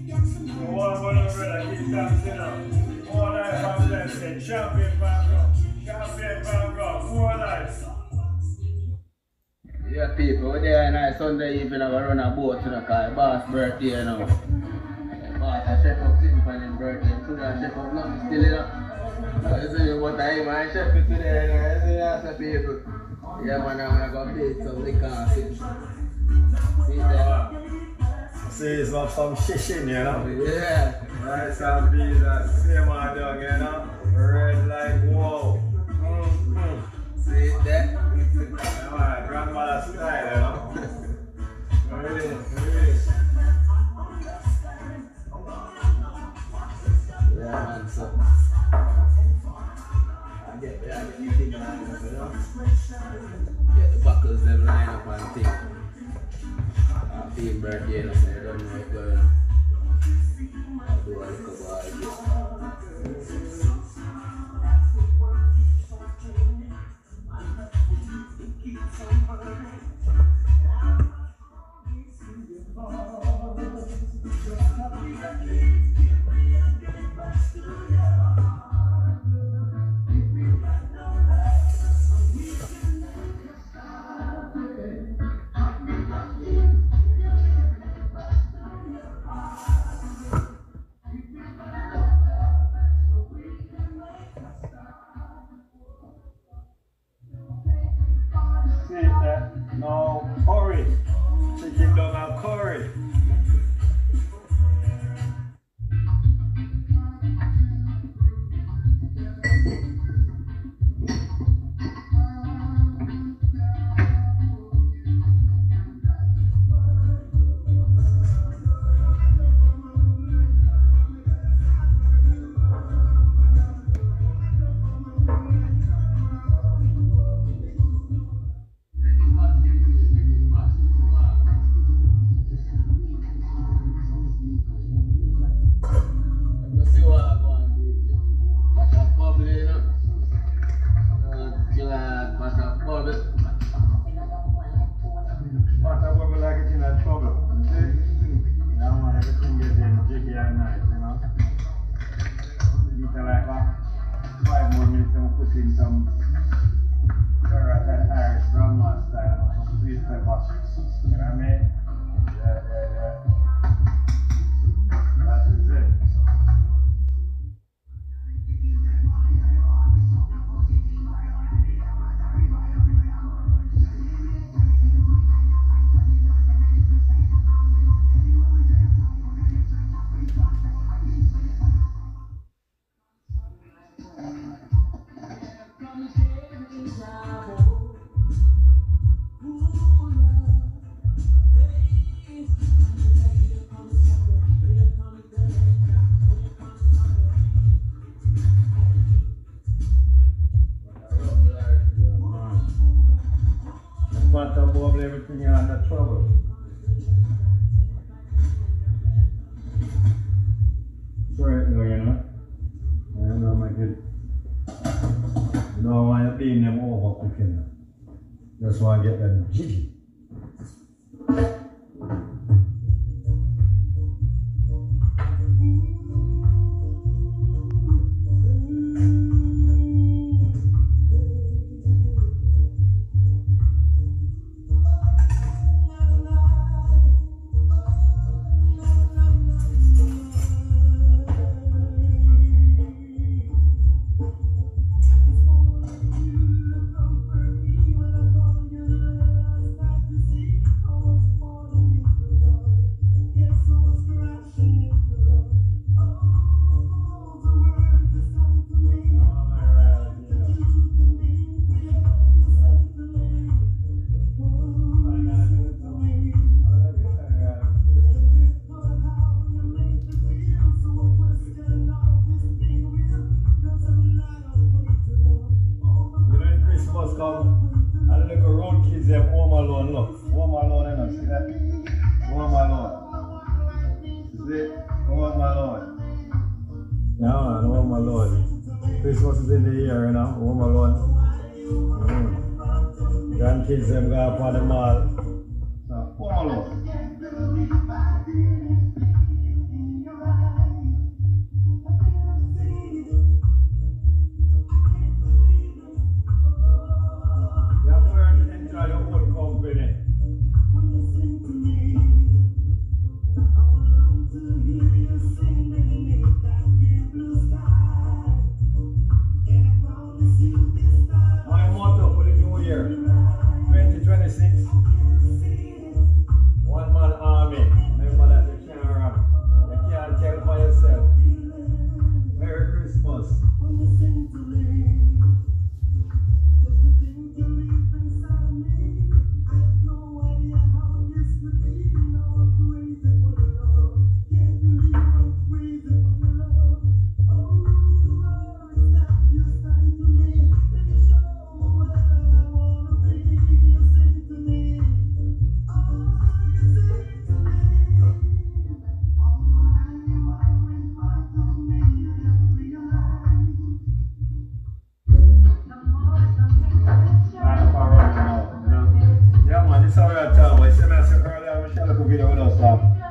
One brother, keep thanks, you know. More life and blessing. Champion Vanguard. Champion Vanguard. More life. Yeah, people, we're there nice Sunday evening. I run a boat to the car. Boss birthday, you know. Boss, I chef up things for his birthday. Today I chef up nothing still, you know. You see what time I chef it today, you know. You see that's the people. Yeah, man, I'm going to go beat some liquor. See there. See, some shishing, you know. Yeah. Nice and be that same old dog, you know. Red like whoa. See it there? Yeah, grandmother style, you know. Really. Yeah, man, so. I get anything lined up, you know. Get the buckles them line up and things. Happy birthday, you know, so I don't know if I'll do a little ball. No curry. Chicken down and curry. Everything you're under trouble. Right now, you know. I know my good. You know, I want to be in them overcooking. Just want to get them jiggy. Christmas is in the year, you know, home alone. Grandkids them go up on the mall. So, home alone. up.